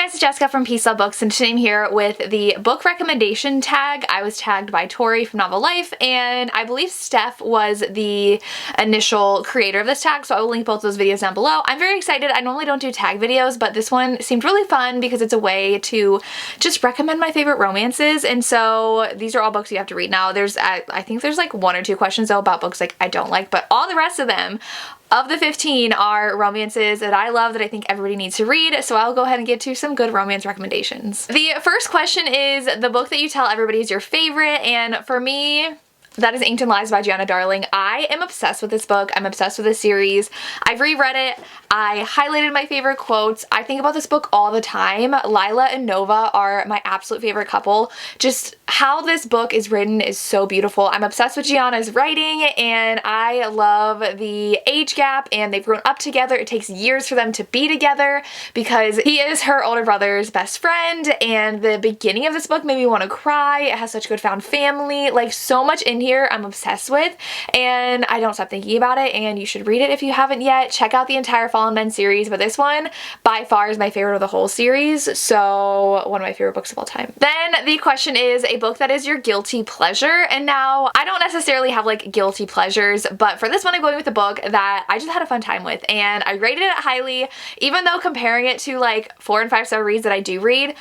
guys, it's Jessica from Peace Love Books, and today I'm here with the book recommendation tag. I was tagged by Tori from Novel Life, and I believe Steph was the initial creator of this tag, so I will link both those videos down below. I'm very excited. I normally don't do tag videos, but this one seemed really fun because it's a way to just recommend my favorite romances, and so these are all books you have to read. Now, I think there's like 1 or 2 questions though about books like I don't like, but all the rest of them of the 15 are romances that I love that I think everybody needs to read, so I'll go ahead and get to some good romance recommendations. The first question is the book that you tell everybody is your favorite, and for me, that is Inked and Lies by Gianna Darling. I am obsessed with this book. I'm obsessed with this series. I've reread it. I highlighted my favorite quotes. I think about this book all the time. Lila and Nova are my absolute favorite couple. Just how this book is written is so beautiful. I'm obsessed with Gianna's writing, and I love the age gap, and they've grown up together. It takes years for them to be together because he is her older brother's best friend, and the beginning of this book made me want to cry. It has such good found family, like so much in here I'm obsessed with, and I don't stop thinking about it, and you should read it if you haven't yet. Check out the entire Fallen Men series, but this one by far is my favorite of the whole series, so one of my favorite books of all time. Then the question is a book that is your guilty pleasure, and now I don't necessarily have like guilty pleasures, but for this one I'm going with a book that I just had a fun time with, and I rated it highly, even though comparing it to like 4 and 5-star reads that I do read,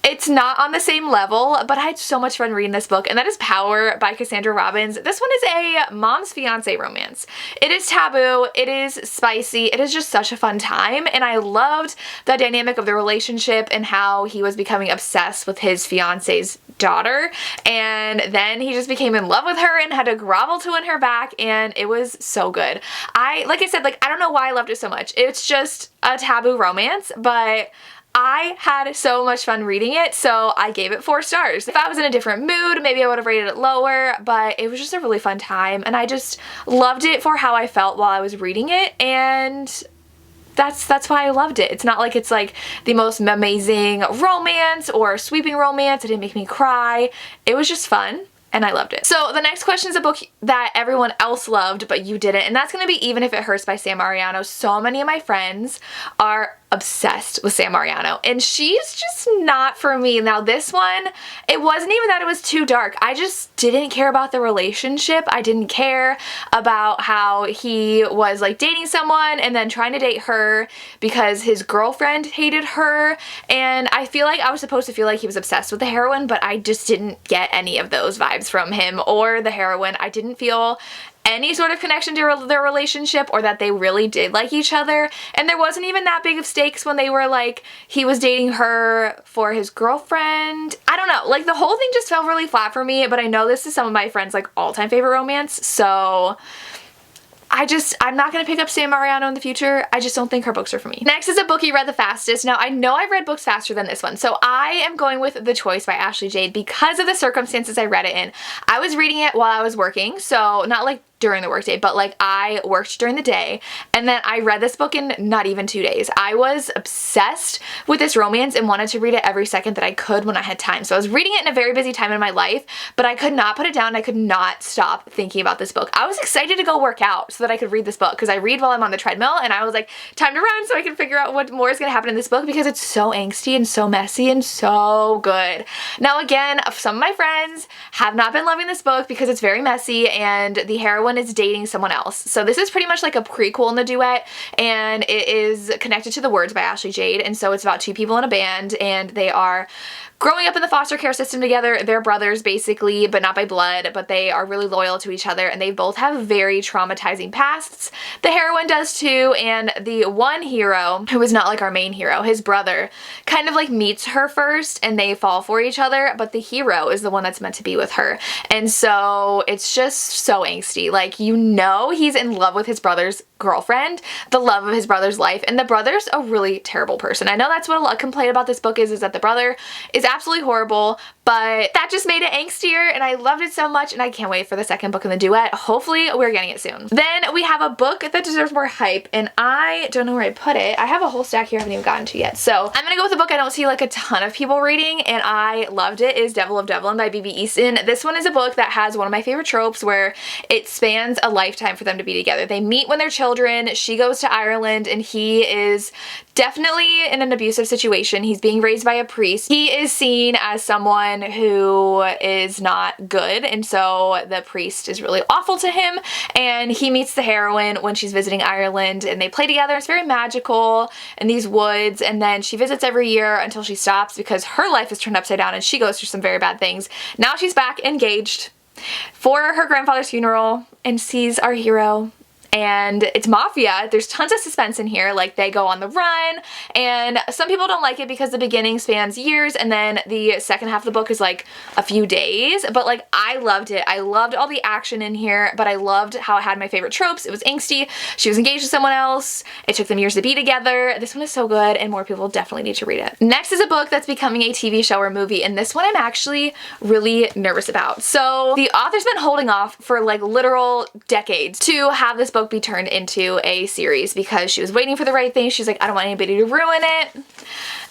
it's not on the same level, but I had so much fun reading this book, and that is Power by Cassandra Robbins. This one is a mom's fiance romance. It is taboo, it is spicy, it is just such a fun time, and I loved the dynamic of the relationship and how he was becoming obsessed with his fiance's daughter, and then he just became in love with her and had to grovel to win her back, and it was so good. Like I said, I don't know why I loved it so much. It's just a taboo romance, but I had so much fun reading it, so I gave it 4 stars. If I was in a different mood, maybe I would have rated it lower, but it was just a really fun time, and I just loved it for how I felt while I was reading it, and that's why I loved it. It's not like it's like the most amazing romance or sweeping romance. It didn't make me cry. It was just fun, and I loved it. So the next question is a book that everyone else loved, but you didn't, and that's gonna be Even If It Hurts by Sam Mariano. So many of my friends are obsessed with Sam Mariano, and she's just not for me. Now this one, it wasn't even that it was too dark. I just didn't care about the relationship. I didn't care about how he was like dating someone and then trying to date her because his girlfriend hated her, and I feel like I was supposed to feel like he was obsessed with the heroine, but I just didn't get any of those vibes from him or the heroine. I didn't feel any sort of connection to their relationship or that they really did like each other, and there wasn't even that big of stakes when they were like, he was dating her for his girlfriend. I don't know, like the whole thing just felt really flat for me, but I know this is some of my friends' like all-time favorite romance, so I'm not going to pick up Sam Mariano in the future. I just don't think her books are for me. Next is a book you read the fastest. Now, I know I've read books faster than this one, so I am going with The Choice by Ashley Jade because of the circumstances I read it in. I was reading it while I was working, so not like during the workday, but like I worked during the day, and then I read this book in not even 2 days. I was obsessed with this romance and wanted to read it every second that I could when I had time. So I was reading it in a very busy time in my life, but I could not put it down. I could not stop thinking about this book. I was excited to go work out so that I could read this book because I read while I'm on the treadmill, and I was like, time to run so I can figure out what more is going to happen in this book because it's so angsty and so messy and so good. Now again, some of my friends have not been loving this book because it's very messy and the heroine is dating someone else. So this is pretty much like a prequel in the duet, and it is connected to The Words by Ashley Jade, and so it's about 2 people in a band, and they are growing up in the foster care system together. They're brothers basically, but not by blood, but they are really loyal to each other, and they both have very traumatizing pasts. The heroine does too, and the one hero, who is not like our main hero, his brother, kind of like meets her first and they fall for each other, but the hero is the one that's meant to be with her. And so it's just so angsty. Like, you know, he's in love with his brother's girlfriend, the love of his brother's life, and the brother's a really terrible person. I know that's what a lot of complaint about this book is that the brother is absolutely horrible, but that just made it angstier, and I loved it so much, and I can't wait for the second book in the duet. Hopefully we're getting it soon. Then we have a book that deserves more hype, and I don't know where I put it. I have a whole stack here I haven't even gotten to yet, so I'm gonna go with a book I don't see like a ton of people reading, and I loved it, is Devil of Devlin by B.B. Easton. This one is a book that has one of my favorite tropes where it spans a lifetime for them to be together. They meet when they're children, children. She goes to Ireland and he is definitely in an abusive situation. He's being raised by a priest. He is seen as someone who is not good, and so the priest is really awful to him, and he meets the heroine when she's visiting Ireland and they play together. It's very magical in these woods, and then she visits every year until she stops because her life is turned upside down and she goes through some very bad things. Now she's back engaged for her grandfather's funeral and sees our hero. And it's mafia. There's tons of suspense in here. Like, they go on the run, and some people don't like it because the beginning spans years and then the second half of the book is like a few days. But like, I loved it. I loved all the action in here, but I loved how it had my favorite tropes. It was angsty. She was engaged to someone else. It took them years to be together. This one is so good, and more people definitely need to read it. Next is a book that's becoming a TV show or movie, and this one I'm actually really nervous about. So the author's been holding off for like literal decades to have this book be turned into a series because she was waiting for the right thing. She's like, I don't want anybody to ruin it.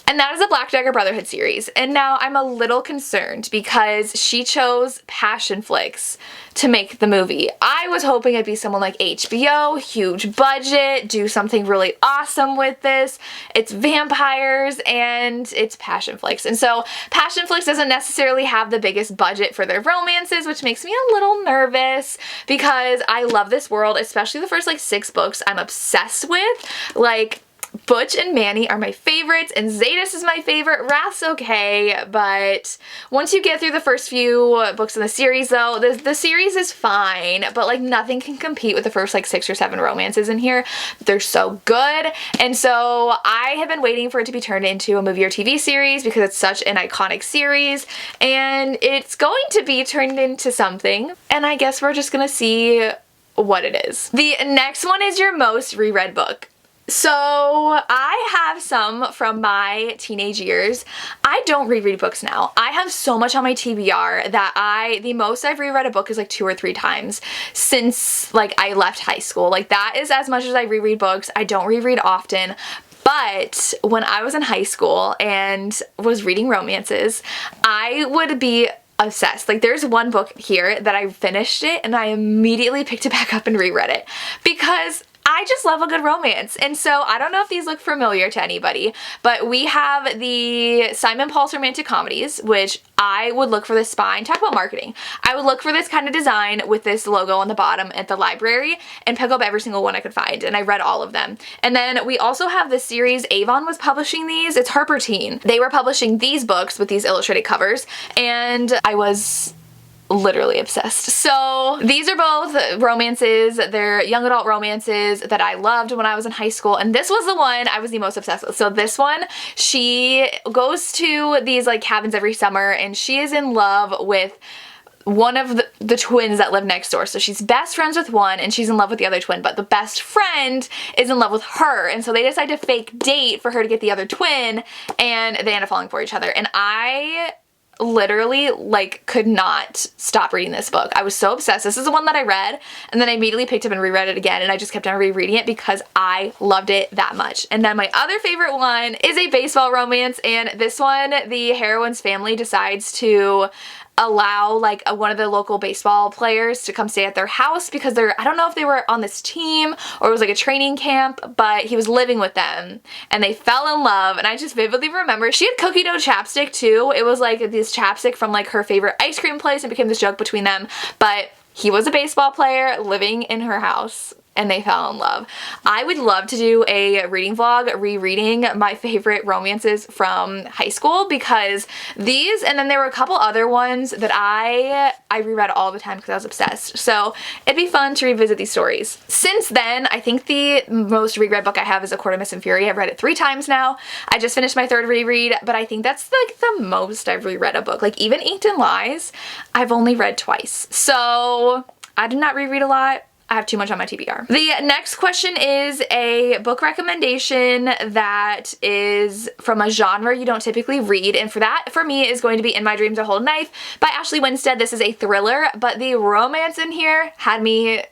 And that is a Black Dagger Brotherhood series. And now I'm a little concerned because she chose Passion Flicks to make the movie. I was hoping it'd be someone like HBO, huge budget, do something really awesome with this. It's vampires and it's Passion Flicks. And so Passion Flicks doesn't necessarily have the biggest budget for their romances, which makes me a little nervous because I love this world, especially the first like 6 books I'm obsessed with. Like, Butch and Manny are my favorites, and Zadis is my favorite. Wrath's okay, but once you get through the first few books in the series, though, the series is fine, but like nothing can compete with the first like 6 or 7 romances in here. They're so good, and so I have been waiting for it to be turned into a movie or TV series because it's such an iconic series, and it's going to be turned into something, and I guess we're just gonna see what it is. The next one is your most reread book. So I have some from my teenage years. I don't reread books now. I have so much on my TBR that the most I've reread a book is like 2 or 3 times since like I left high school. Like, that is as much as I reread books. I don't reread often. But when I was in high school and was reading romances, I would be obsessed. Like, there's one book here that I finished it and I immediately picked it back up and reread it because I just love a good romance. And so I don't know if these look familiar to anybody, but we have the Simon Paul's romantic comedies, which I would look for this spine. Talk about marketing. I would look for this kind of design with this logo on the bottom at the library and pick up every single one I could find. And I read all of them. And then we also have this series. Avon was publishing these. It's Harper Teen. They were publishing these books with these illustrated covers, and I was literally obsessed. So these are both romances. They're young adult romances that I loved when I was in high school, and this was the one I was the most obsessed with. So this one, she goes to these like cabins every summer and she is in love with one of the twins that live next door. So she's best friends with one and she's in love with the other twin, but the best friend is in love with her, and so they decide to fake date for her to get the other twin, and they end up falling for each other. And I literally like could not stop reading this book. I was so obsessed. This is the one that I read and then I immediately picked up and reread it again, and I just kept on rereading it because I loved it that much. And then my other favorite one is a baseball romance, and this one, the heroine's family decides to allow like one of the local baseball players to come stay at their house because I don't know if they were on this team or it was like a training camp, but he was living with them and they fell in love. And I just vividly remember she had cookie dough chapstick too. It was like this chapstick from like her favorite ice cream place and became this joke between them, but he was a baseball player living in her house and they fell in love. I would love to do a reading vlog rereading my favorite romances from high school because these, and then there were a couple other ones that I reread all the time because I was obsessed. So it'd be fun to revisit these stories. Since then, I think the most reread book I have is A Court of Mist and Fury. I've read it 3 times now. I just finished my 3rd reread, but I think that's like the most I've reread a book. Like even Inked in Lies, I've only read twice. So I did not reread a lot. I have too much on my TBR. The next question is a book recommendation that is from a genre you don't typically read, and for that, for me, is going to be In My Dreams, A Whole Knife by Ashley Winstead. This is a thriller, but the romance in here had me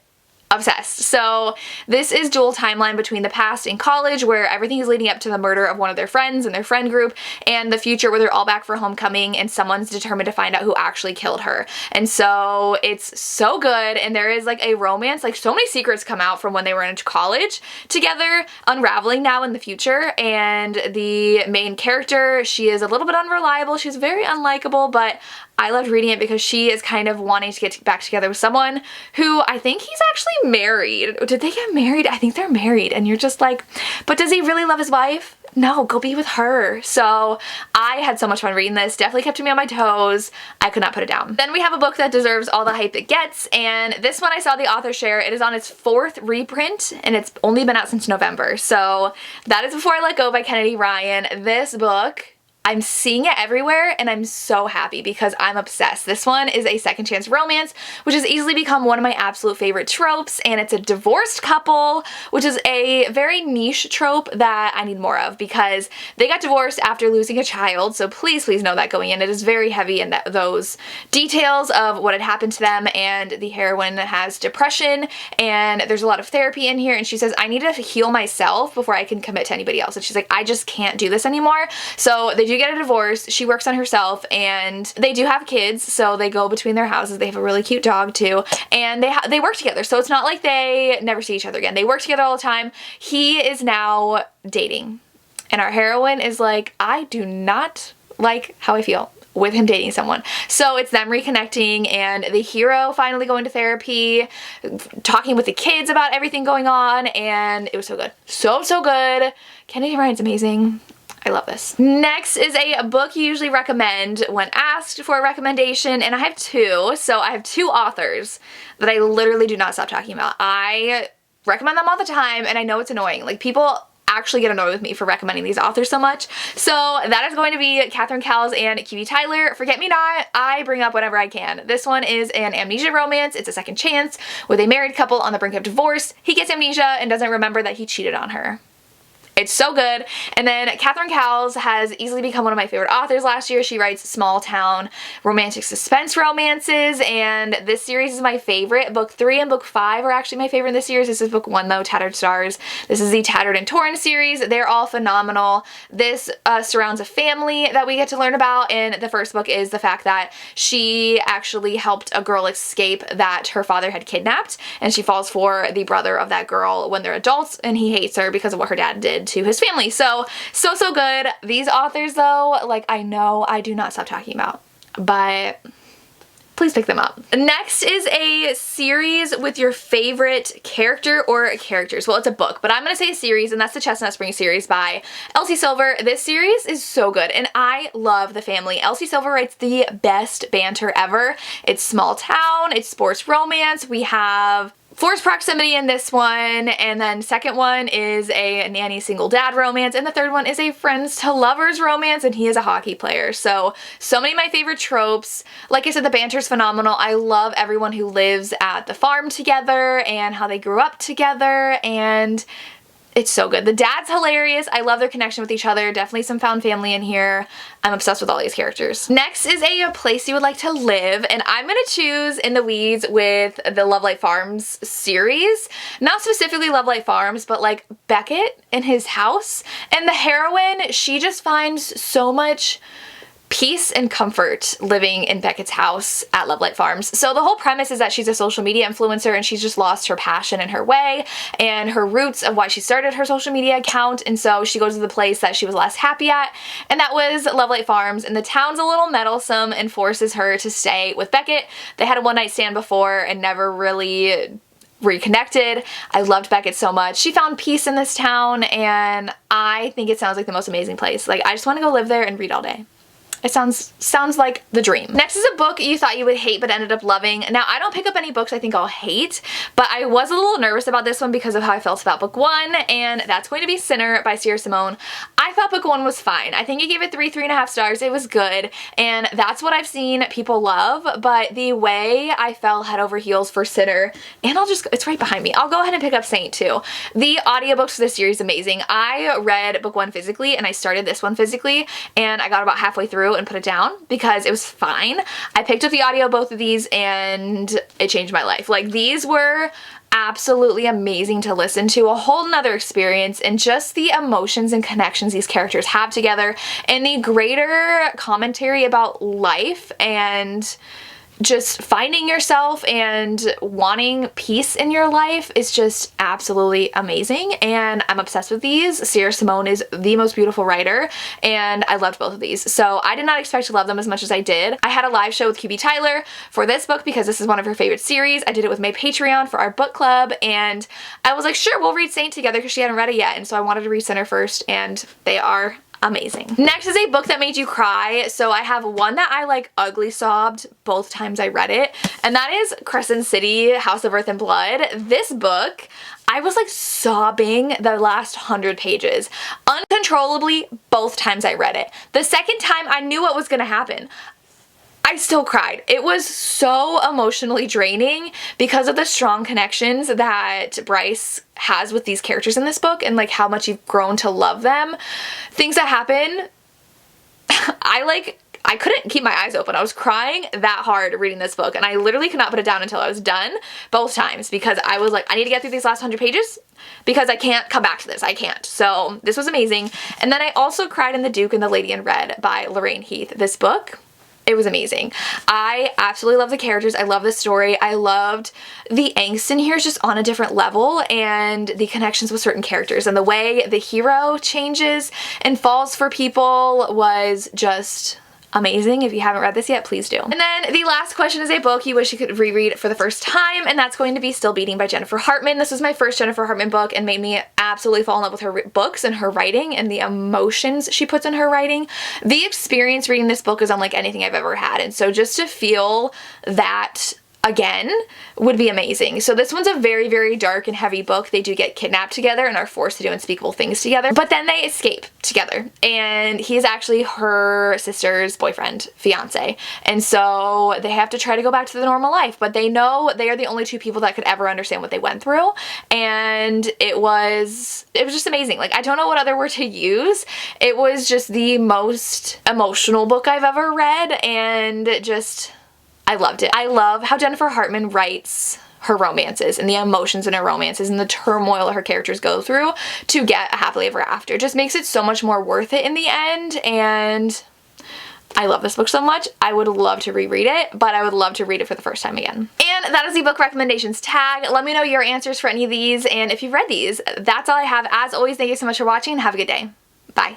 Obsessed. So this is dual timeline between the past in college, where everything is leading up to the murder of one of their friends and their friend group, and the future where they're all back for homecoming and someone's determined to find out who actually killed her. And so it's so good, and there is like a romance, like so many secrets come out from when they were in college together, unraveling now in the future. And the main character, she is a little bit unreliable, she's very unlikable, but I loved reading it because she is kind of wanting to get back together with someone who I think he's actually married. Did they get married? I think they're married. And you're just like, but does he really love his wife? No, go be with her. So I had so much fun reading this. Definitely kept me on my toes. I could not put it down. Then we have a book that deserves all the hype it gets, and this one I saw the author share. It is on its 4th reprint, and it's only been out since November. So that is Before I Let Go by Kennedy Ryan. This book, I'm seeing it everywhere, and I'm so happy because I'm obsessed. This one is a second chance romance, which has easily become one of my absolute favorite tropes, and it's a divorced couple, which is a very niche trope that I need more of because they got divorced after losing a child, so please know that going in. It is very heavy in those details of what had happened to them, and the heroine has depression, and there's a lot of therapy in here, and she says, I need to heal myself before I can commit to anybody else. And she's like, I just can't do this anymore. So they do get a divorce, she works on herself, and they do have kids, so they go between their houses. They have a really cute dog too, and they work together, so it's not like they never see each other again. They work together all the time. He is now dating, and our heroine is like, I do not like how I feel with him dating someone. So it's them reconnecting, and the hero finally going to therapy, talking with the kids about everything going on, and it was so good. So good. Kennedy Ryan's amazing. I love this. Next is a book you usually recommend when asked for a recommendation, and I have two. So I have two authors that I literally do not stop talking about. I recommend them all the time, and I know it's annoying. Like, people actually get annoyed with me for recommending these authors so much. So that is going to be Catherine Cowles and Kiwi Tyler. Forget Me Not, I bring up whenever I can. This one is an amnesia romance. It's a second chance with a married couple on the brink of divorce. He gets amnesia and doesn't remember that he cheated on her. It's so good. And then Catherine Cowles has easily become one of my favorite authors last year. She writes small town romantic suspense romances, and this series is my favorite. Book 3 and book 5 are actually my favorite in this series. This is book 1 though, Tattered Stars. This is the Tattered and Torn series. They're all phenomenal. This surrounds a family that we get to learn about, and the first book is the fact that she actually helped a girl escape that her father had kidnapped, and she falls for the brother of that girl when they're adults, and he hates her because of what her dad did to his family. So good. These authors though, like, I know I do not stop talking about, but please pick them up. Next is a series with your favorite character or characters. Well, it's a book, but I'm gonna say a series, and that's the Chestnut Spring series by Elsie Silver. This series is so good, and I love the family. Elsie Silver writes the best banter ever. It's small town, it's sports romance. We have forced proximity in this one, and then second one is a nanny single dad romance, and the third one is a friends to lovers romance, and he is a hockey player. So many of my favorite tropes. Like I said, the banter's phenomenal. I love everyone who lives at the farm together and how they grew up together, and it's so good. The dad's hilarious. I love their connection with each other. Definitely some found family in here. I'm obsessed with all these characters. Next is a place you would like to live, and I'm gonna choose In the Weeds with the Love Light Farms series. Not specifically Love Light Farms, but like Beckett in his house. And the heroine, she just finds so much peace and comfort living in Beckett's house at Love Light Farms. So the whole premise is that she's a social media influencer, and she's just lost her passion and her way and her roots of why she started her social media account, and so she goes to the place that she was less happy at, and that was Love Light Farms, and the town's a little meddlesome and forces her to stay with Beckett. They had a one-night stand before and never really reconnected. I loved Beckett so much. She found peace in this town, and I think it sounds like the most amazing place. Like, I just want to go live there and read all day. It sounds like the dream. Next is a book you thought you would hate but ended up loving. Now, I don't pick up any books I think I'll hate, but I was a little nervous about this one because of how I felt about book 1, and that's going to be Sinner by Sierra Simone. I thought book 1 was fine. I think I gave it 3.5 stars. It was good, and that's what I've seen people love, but the way I fell head over heels for Sinner, and it's right behind me. I'll go ahead and pick up Saint too. The audiobooks for this series amazing. I read book 1 physically, and I started this one physically, and I got about halfway through, and put it down because it was fine. I picked up the audio of both of these and it changed my life. Like, these were absolutely amazing to listen to, a whole nother experience, and just the emotions and connections these characters have together, and the greater commentary about life and just finding yourself and wanting peace in your life is just absolutely amazing, and I'm obsessed with these. Sierra Simone is the most beautiful writer, and I loved both of these. So I did not expect to love them as much as I did. I had a live show with QB Tyler for this book because this is one of her favorite series. I did it with my Patreon for our book club, and I was like, sure, we'll read Saint together because she hadn't read it yet, and so I wanted to read Sinner first, and they are amazing. Next is a book that made you cry. So I have one that I like ugly sobbed both times I read it, and that is Crescent City, House of Earth and Blood. This book, I was like sobbing the last 100 pages uncontrollably both times I read it. The second time I knew what was gonna happen. I still cried. It was so emotionally draining because of the strong connections that Bryce has with these characters in this book, and like how much you've grown to love them. Things that happen, I couldn't keep my eyes open. I was crying that hard reading this book, and I literally could not put it down until I was done both times because I was like, I need to get through these last 100 pages because I can't come back to this. I can't. So this was amazing. And then I also cried in The Duke and the Lady in Red by Lorraine Heath. This book, it was amazing. I absolutely love the characters. I love the story. I loved the angst in here is just on a different level, and the connections with certain characters, and the way the hero changes and falls for people was just amazing. If you haven't read this yet, please do. And then the last question is a book you wish you could reread for the first time, and that's going to be Still Beating by Jennifer Hartman. This was my first Jennifer Hartman book and made me absolutely fall in love with her books and her writing and the emotions she puts in her writing. The experience reading this book is unlike anything I've ever had, and so just to feel that again would be amazing. So this one's a very, very dark and heavy book. They do get kidnapped together and are forced to do unspeakable things together, but then they escape together, and he is actually her sister's boyfriend, fiance, and so they have to try to go back to the normal life, but they know they are the only two people that could ever understand what they went through, and it was just amazing. Like, I don't know what other word to use. It was just the most emotional book I've ever read, and just I loved it. I love how Jennifer Hartman writes her romances and the emotions in her romances and the turmoil her characters go through to get a happily ever after. It just makes it so much more worth it in the end, and I love this book so much. I would love to reread it, but I would love to read it for the first time again. And that is the book recommendations tag. Let me know your answers for any of these, and if you've read these. That's all I have. As always, thank you so much for watching, and have a good day. Bye.